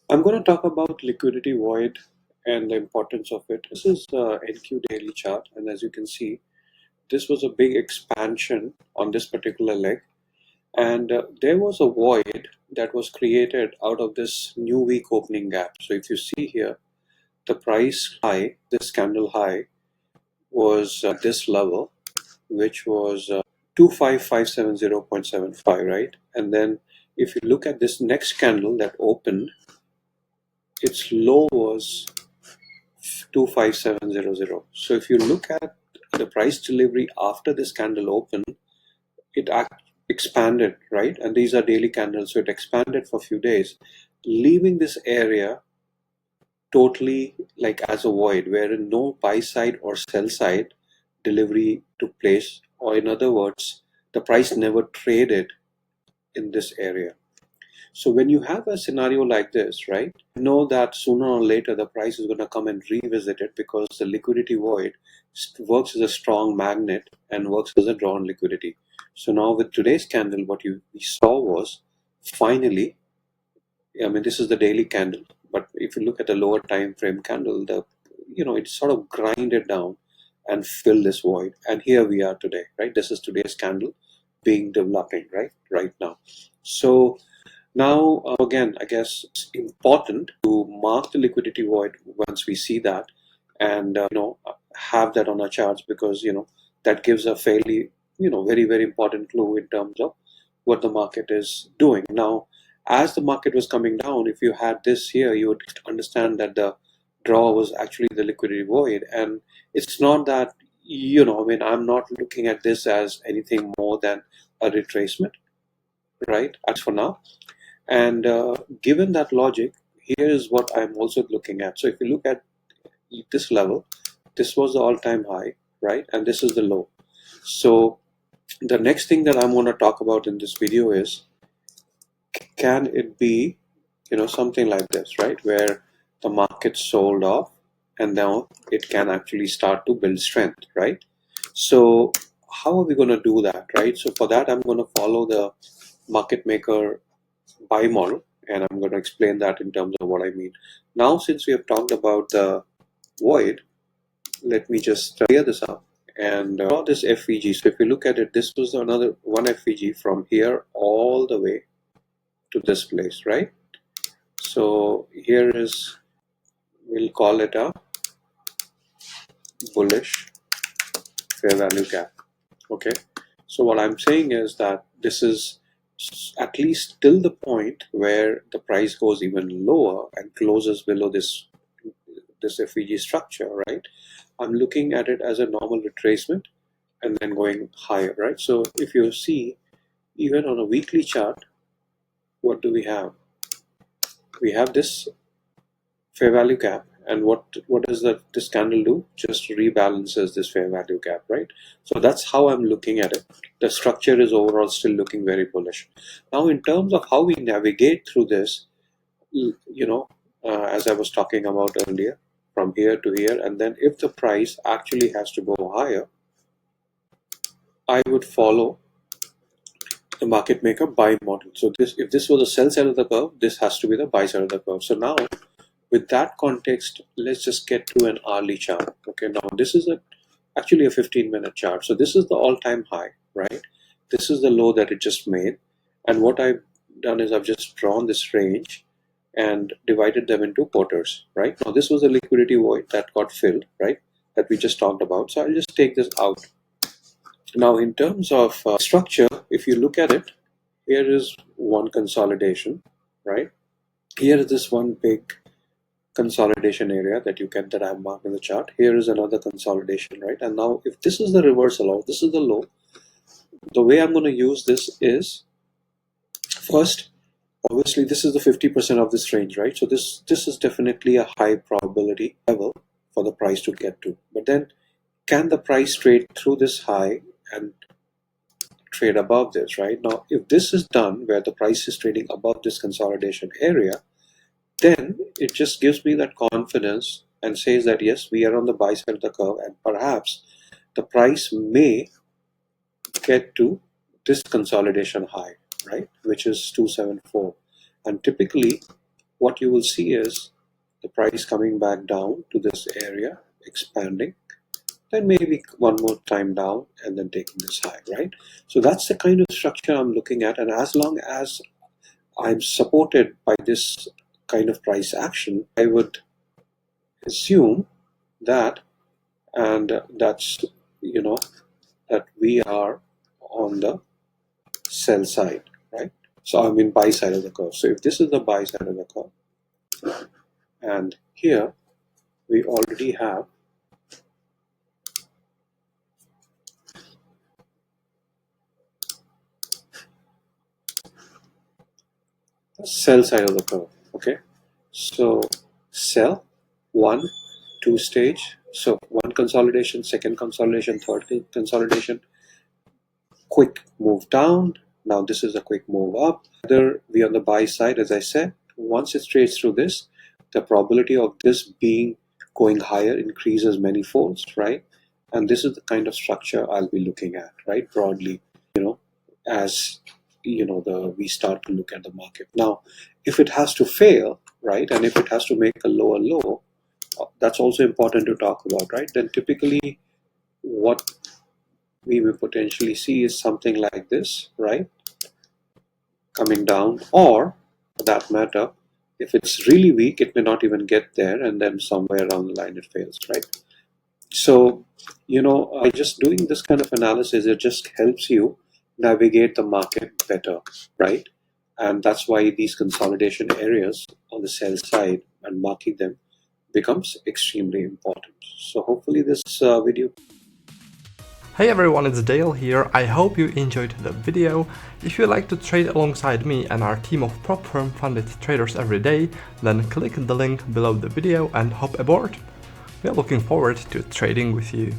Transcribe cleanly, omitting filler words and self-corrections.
I'm going to talk about liquidity void and the importance of it. This is NQ daily chart, and as you can see, this was a big expansion on this particular leg, and there was a void that was created out of this new week opening gap. So if you see here, the price high, this candle high, was at this level, which was 25570.75, right? And then if you look at this next candle that opened, its low was 25700. So if you look at the price delivery after this candle opened, it expanded, right? And these are daily candles, so it expanded for a few days, leaving this area totally like as a void, wherein no buy side or sell side delivery took place, or in other words, the price never traded in this area. So when you have a scenario like this, right, know that sooner or later the price is going to come and revisit it, because the liquidity void works as a strong magnet and works as a drawn liquidity. So now with today's candle, what we saw was finally, I mean, this is the daily candle, but if you look at the lower time frame candle, it sort of grinded down and filled this void. And here we are today, right? This is today's candle being developing right now. So now, again, I guess it's important to mark the liquidity void once we see that, and have that on our charts, because that gives a fairly very very important clue in terms of what the market is doing. Now, as the market was coming down, if you had this here, you would understand that the draw was actually the liquidity void, and it's not that I mean, I'm not looking at this as anything more than a retracement, right? As for now. And given that logic, here is what I'm also looking at. So if you look at this level, this was the all-time high, right? And this is the low. So the next thing that I'm going to talk about in this video is, can it be, something like this, right? Where the market sold off and now it can actually start to build strength, right? So how are we going to do that, right? So for that, I'm going to follow the market maker buy model, and I'm going to explain that in terms of what I mean. Now, since we have talked about the void, let me just clear this up and draw this FVG. So if you look at it, this was another one FVG from here all the way to this place, right? So here is, we'll call it a bullish fair value gap. Okay, so what I'm saying is that this is at least till the point where the price goes even lower and closes below this FEG structure, right? I'm looking at it as a normal retracement and then going higher, right? So if you see, even on a weekly chart, what do we have? We have this fair value gap, and what does this candle do? Just rebalances this fair value gap, right? So that's how I'm looking at it. The structure is overall still looking very bullish. Now, in terms of how we navigate through this, as I was talking about earlier, from here to here, and then if the price actually has to go higher, I would follow the market maker buy model. So if this was the sell side of the curve, this has to be the buy side of the curve. So now, with that context, let's just get to an hourly chart. Okay, now this is actually a 15-minute chart. So this is the all-time high, right? This is the low that it just made, and what I've done is I've just drawn this range and divided them into quarters, right? Now this was a liquidity void that got filled, right? That we just talked about. So I'll just take this out. Now, in terms of structure, if you look at it, here is one consolidation, right? Here is this one big consolidation area that I have marked in the chart. Here is another consolidation, right? And now if this is the reversal or this is the low, the way I'm going to use this is, first, obviously this is the 50% of this range, right? So this is definitely a high probability level for the price to get to. But then, can the price trade through this high and trade above this, right? Now, if this is done where the price is trading above this consolidation area, then it just gives me that confidence and says that yes, we are on the buy side of the curve, and perhaps the price may get to this consolidation high, right, which is 274. And typically what you will see is the price coming back down to this area, expanding, then maybe one more time down and then taking this high, right? So that's the kind of structure I'm looking at, and as long as I'm supported by this kind of price action, I would assume that, and that's, that we are on the sell side, right? So I mean buy side of the curve. So if this is the buy side of the curve, and here we already have the sell side of the curve, okay? So sell, 1, 2 stage, so one consolidation, second consolidation, third consolidation, quick move down. Now this is a quick move up. Whether we on the buy side, as I said, once it trades through this, the probability of this being going higher increases many folds, right? And this is the kind of structure I'll be looking at, right? Broadly, as we start to look at the market. Now, if it has to fail, right, and if it has to make a lower low, that's also important to talk about, right? Then typically what we may potentially see is something like this, right? Coming down, or for that matter, if it's really weak, it may not even get there, and then somewhere around the line it fails, right? So, by just doing this kind of analysis, it just helps you navigate the market better, right? And that's why these consolidation areas on the sell side and marking them becomes extremely important. So hopefully this video. Hey everyone, it's Dale here. I hope you enjoyed the video. If you like to trade alongside me and our team of prop firm funded traders every day, then click the link below the video and hop aboard. We are looking forward to trading with you.